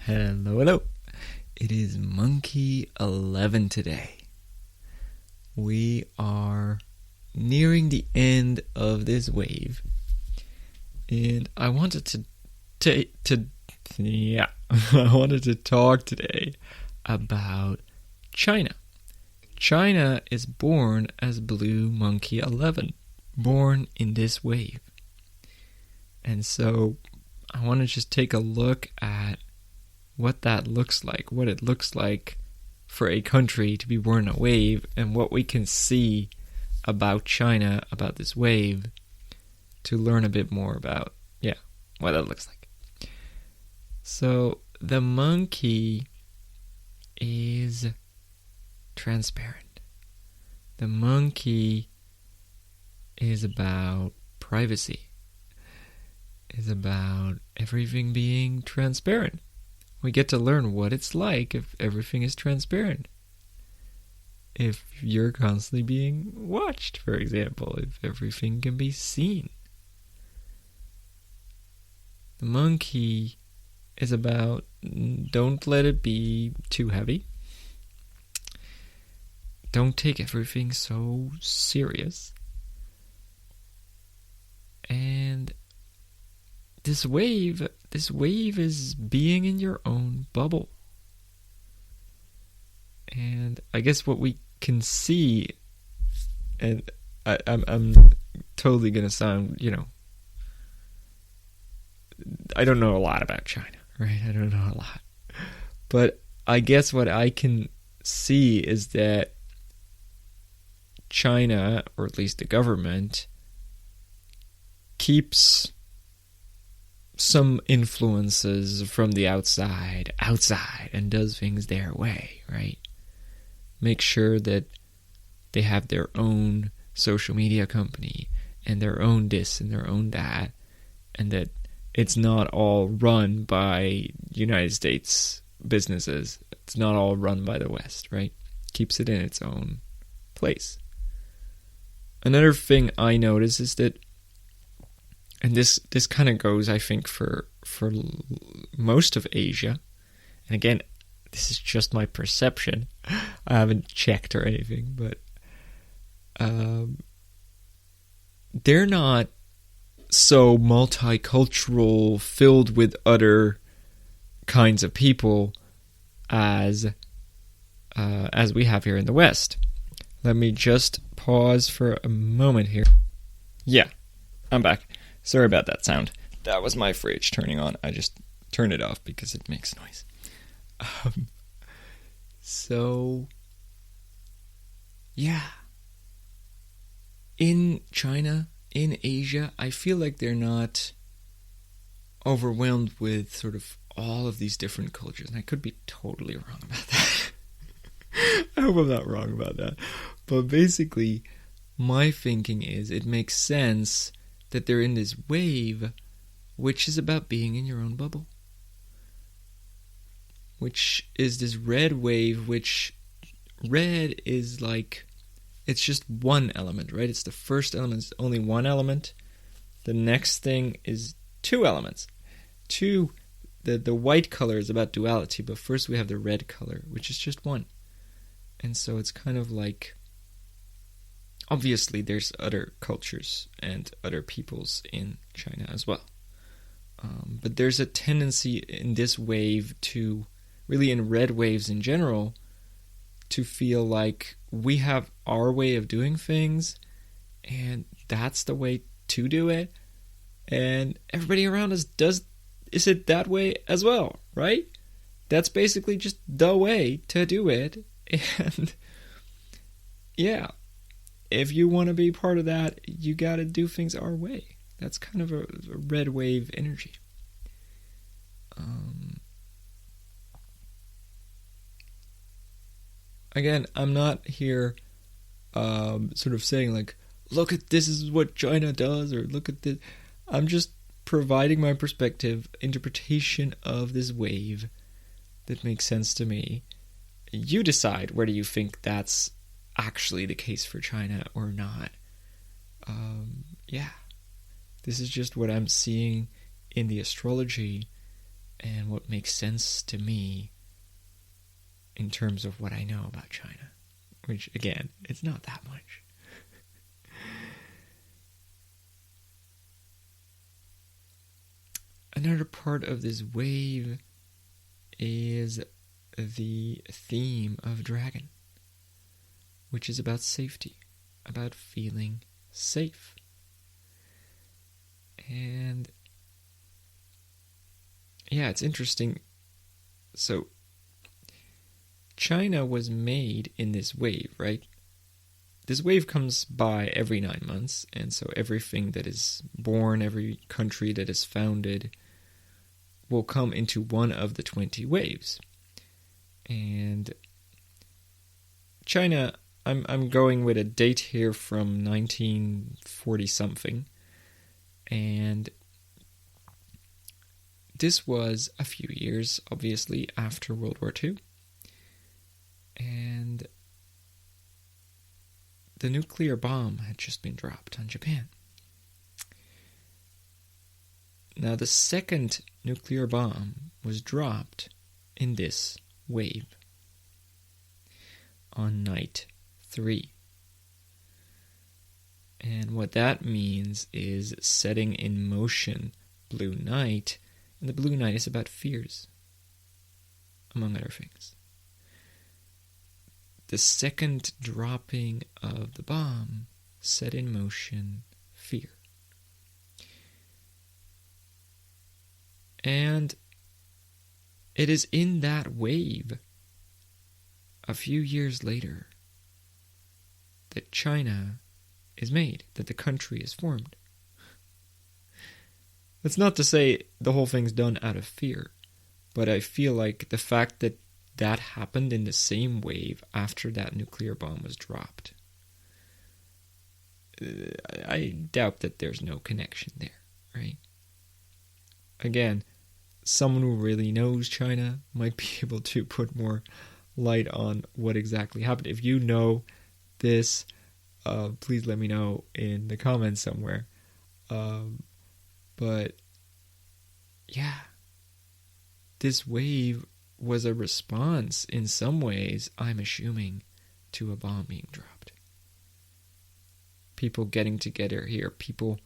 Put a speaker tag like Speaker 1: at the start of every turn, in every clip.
Speaker 1: Hello, hello. It is Monkey 11 today. We are nearing the end of this wave, and I wanted I wanted to talk today about China. China is born as Blue Monkey 11, born in this wave. And so I want to just take a look at what that looks like, what it looks like for a country to be born in a wave, and what we can see about China, about this wave, to learn a bit more about, what that looks like. So the monkey is transparent. The monkey is about privacy, is about everything being transparent. We get to learn what it's like if everything is transparent. If you're constantly being watched, for example, if everything can be seen. The monkey is about don't let it be too heavy. Don't take everything so serious. And this wave is being in your own bubble. And I guess what we can see, and I'm totally going to sound, I don't know a lot about China, right? I don't know a lot. But I guess what I can see is that China, or at least the government, keeps some influences from the outside, and does things their way, right? Make sure that they have their own social media company, and their own this and their own that, and that it's not all run by United States businesses. It's not all run by the West, right? Keeps it in its own place. Another thing I notice is that, and this kind of goes, I think, for most of Asia. And again, this is just my perception. I haven't checked or anything, but they're not so multicultural, filled with other kinds of people as we have here in the West. Let me just pause for a moment here. Yeah, I'm back. Sorry about that sound. That was my fridge turning on. I just turned it off because it makes noise. In China, in Asia, I feel like they're not overwhelmed with sort of all of these different cultures. And I could be totally wrong about that. I hope I'm not wrong about that. But basically, my thinking is it makes sense that they're in this wave, which is about being in your own bubble. Which is this red wave, which red is like, it's just one element, right? It's the first element, it's only one element. The next thing is two elements. The white color is about duality, but first we have the red color, which is just one. And so it's kind of like, obviously there's other cultures and other peoples in China as well. But there's a tendency in this wave to, really in red waves in general, to feel like we have our way of doing things, and that's the way to do it, and everybody around us is it that way as well, right? That's basically just the way to do it, and if you want to be part of that, you got to do things our way. That's kind of a red wave energy. Again, I'm not here sort of saying like, look at this is what China does, or look at this. I'm just providing my perspective, interpretation of this wave that makes sense to me. You decide whether you think that's actually the case for China or not. This is just what I'm seeing in the astrology and what makes sense to me in terms of what I know about China, which, again, it's not that much. Another part of this wave is the theme of dragon, which is about safety, about feeling safe. And yeah, it's interesting. So China was made in this wave, right? This wave comes by every 9 months, and so everything that is born, every country that is founded, will come into one of the 20 waves. And China, I'm going with a date here from 1940 something, and this was a few years, obviously, after World War II, and the nuclear bomb had just been dropped on Japan. Now, the second nuclear bomb was dropped in this wave on night 3. And what that means is setting in motion Blue Night, and the Blue Night is about fears, among other things. The second dropping of the bomb set in motion fear. And it is in that wave, a few years later, that China is made, that the country is formed. That's not to say the whole thing's done out of fear, but I feel like the fact that that happened in the same wave after that nuclear bomb was dropped, I doubt that there's no connection there, right? Again, someone who really knows China might be able to put more light on what exactly happened. If you know this, please let me know in the comments somewhere. But yeah, this wave was a response in some ways, I'm assuming, to a bomb being dropped. People getting together here, people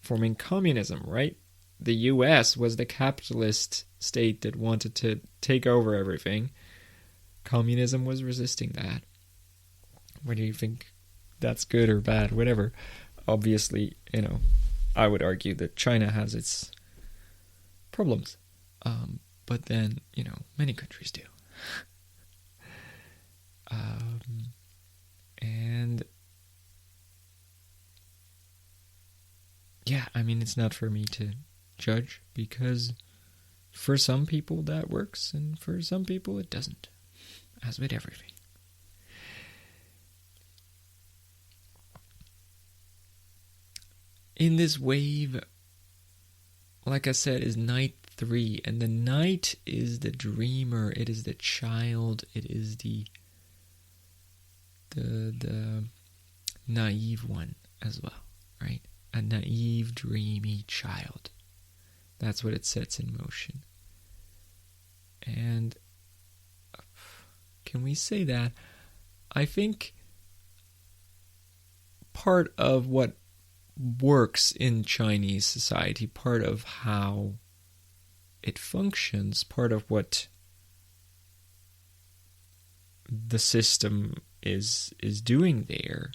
Speaker 1: forming communism, right? The US was the capitalist state that wanted to take over everything. Communism was resisting that. Whether you think that's good or bad, whatever. Obviously, I would argue that China has its problems. But then, many countries do. And yeah, it's not for me to judge, because for some people that works and for some people it doesn't, as with everything. In this wave, like I said, is night 3, and the night is the dreamer, it is the child, it is the naive one as well, right? A naive, dreamy child. That's what it sets in motion. And can we say that? I think part of what works in Chinese society, part of how it functions, part of what the system is doing there,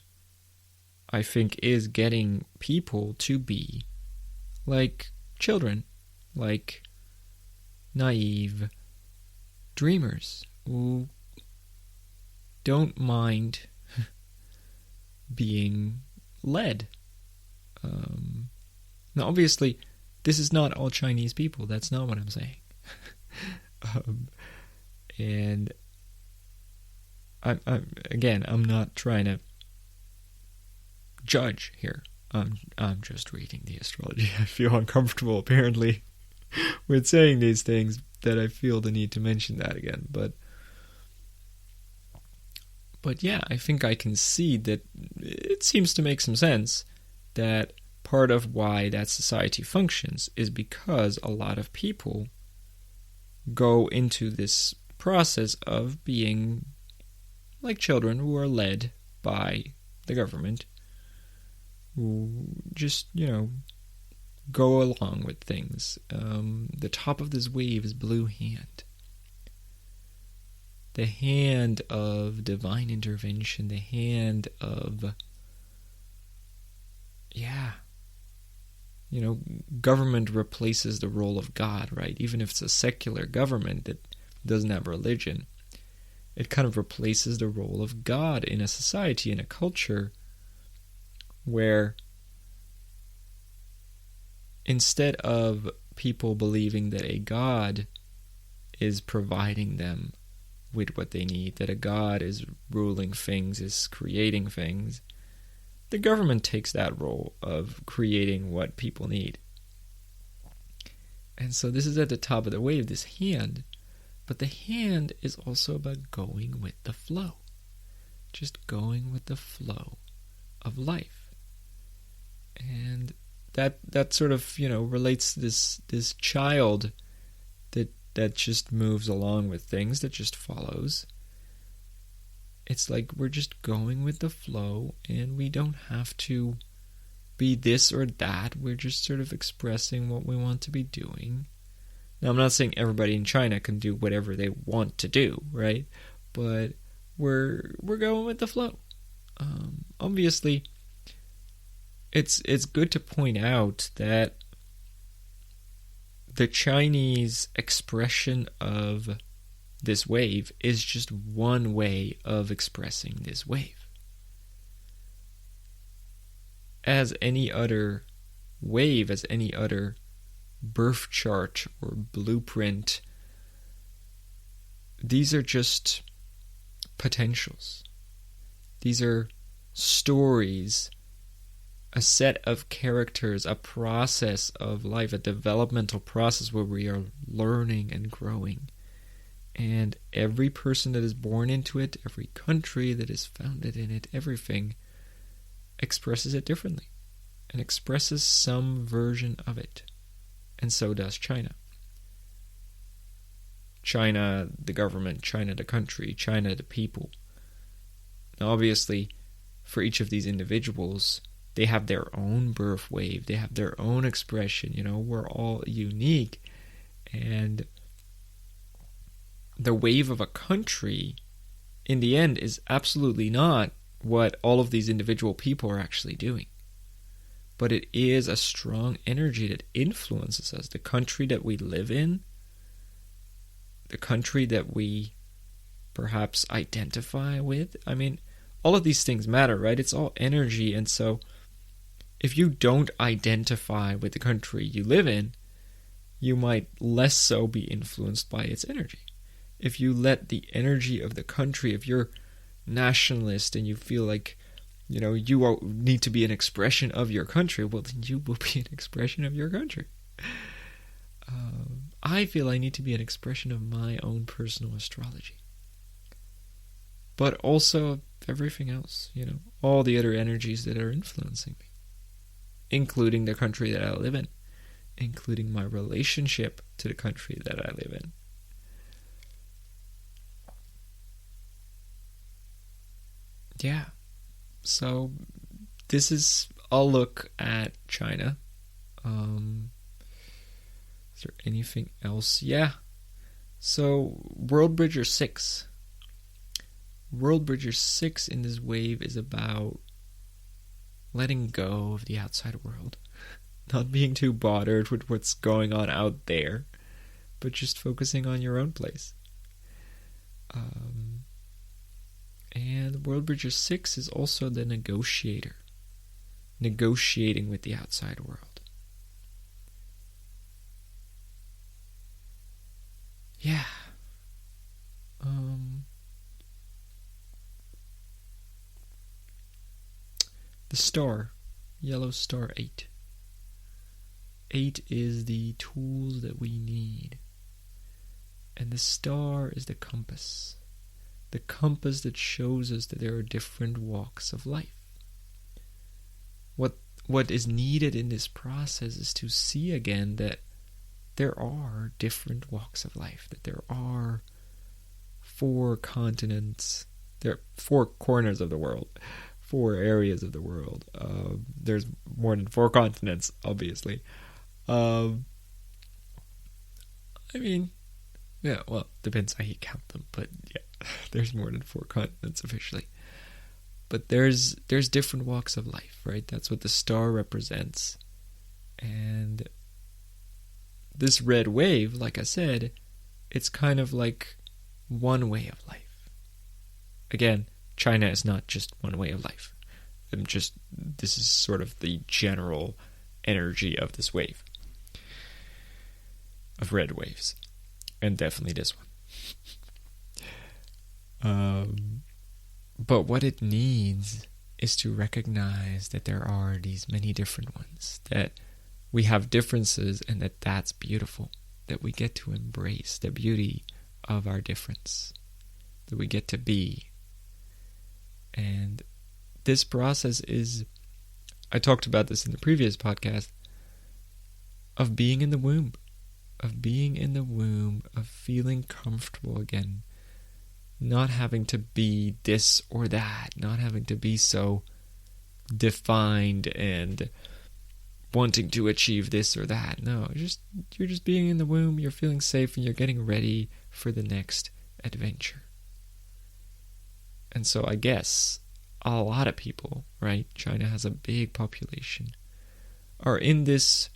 Speaker 1: I think, is getting people to be like children, like naive dreamers who don't mind being led. Now, obviously, this is not all Chinese people. That's not what I'm saying. And I'm not trying to judge here. I'm just reading the astrology. I feel uncomfortable, apparently, with saying these things, that I feel the need to mention that again. But yeah, I think I can see that it seems to make some sense that part of why that society functions is because a lot of people go into this process of being like children who are led by the government, who just, go along with things. The top of this wave is blue hand. The hand of divine intervention, the hand of, government replaces the role of God, right? Even if it's a secular government that doesn't have religion, it kind of replaces the role of God in a society, in a culture, where instead of people believing that a God is providing them with what they need, that a God is ruling things, is creating things, the government takes that role of creating what people need. And so this is at the top of the wave, this hand. But the hand is also about going with the flow. Just going with the flow of life. And that sort of, relates to this child that just moves along with things, that just follows. It's like we're just going with the flow, and we don't have to be this or that. We're just sort of expressing what we want to be doing. Now, I'm not saying everybody in China can do whatever they want to do, right? But we're going with the flow. Obviously, it's good to point out that the Chinese expression of this wave is just one way of expressing this wave. As any other wave, as any other birth chart or blueprint, these are just potentials. These are stories, a set of characters, a process of life, a developmental process where we are learning and growing. And every person that is born into it, every country that is founded in it, everything expresses it differently and expresses some version of it. And so does China. China, the government, China, the country, China, the people. Now, obviously, for each of these individuals, they have their own birth wave. They have their own expression. We're all unique. And the wave of a country, in the end, is absolutely not what all of these individual people are actually doing. But it is a strong energy that influences us. The country that we live in, the country that we perhaps identify with. I mean, all of these things matter, right? It's all energy. And so if you don't identify with the country you live in, you might less so be influenced by its energy. If you let the energy of the country, if you're nationalist and you feel like, you need to be an expression of your country, well, then you will be an expression of your country. I feel I need to be an expression of my own personal astrology. But also of everything else, all the other energies that are influencing me, including the country that I live in, including my relationship to the country that I live in. Yeah. So this is a look at China. Is there anything else? Yeah. So World Bridger 6. World Bridger 6 in this wave is about letting go of the outside world. Not being too bothered with what's going on out there, but just focusing on your own place. And World Bridger 6 is also the negotiator, negotiating with the outside world. Yeah. The star, yellow star 8. 8 is the tools that we need. And the star is the compass. The compass that shows us that there are different walks of life. What is needed in this process is to see again that there are different walks of life, that there are 4 continents, there are 4 corners of the world, 4 areas of the world. There's more than 4 continents, obviously. I mean, yeah, well, depends how you count them, but yeah, there's more than 4 continents officially. But there's different walks of life, right? That's what the star represents. And this red wave, like I said, it's kind of like one way of life. Again, China is not just one way of life. This is sort of the general energy of this wave. Of red waves. And definitely this one. But what it needs is to recognize that there are these many different ones, that we have differences, and that's beautiful, that we get to embrace the beauty of our difference, that we get to be. And this process is, I talked about this in the previous podcast, of being in the womb, of feeling comfortable again, not having to be this or that, not having to be so defined and wanting to achieve this or that. No, you're just being in the womb, you're feeling safe, and you're getting ready for the next adventure. And so I guess a lot of people, right, China has a big population, are in this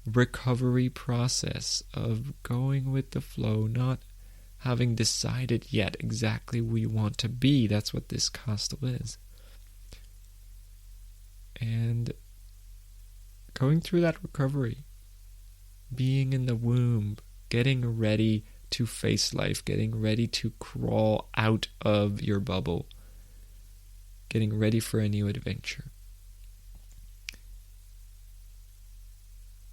Speaker 1: recovery process of going with the flow, not having decided yet exactly who you want to be. That's what this castle is. And going through that recovery, being in the womb, getting ready to face life, getting ready to crawl out of your bubble, getting ready for a new adventure.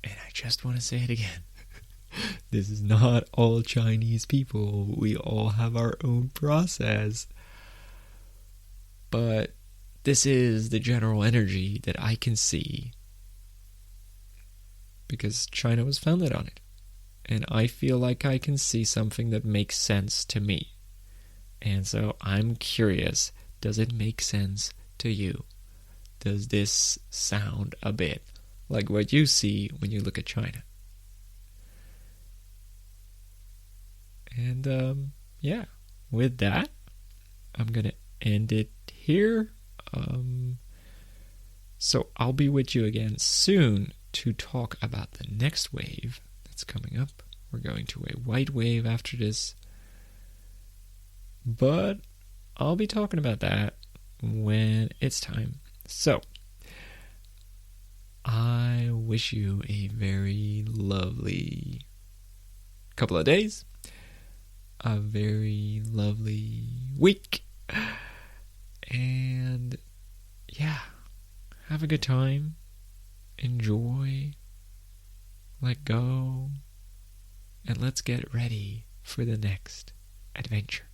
Speaker 1: And I just want to say it again. This is not all Chinese people. We all have our own process. But this is the general energy that I can see, because China was founded on it. And I feel like I can see something that makes sense to me. And so I'm curious, does it make sense to you? Does this sound a bit like what you see when you look at China? And yeah, with that, I'm going to end it here. So I'll be with you again soon to talk about the next wave that's coming up. We're going to a white wave after this. But I'll be talking about that when it's time. So, I wish you a very lovely couple of days, a very lovely week, and yeah, have a good time, enjoy, let go, and let's get ready for the next adventure.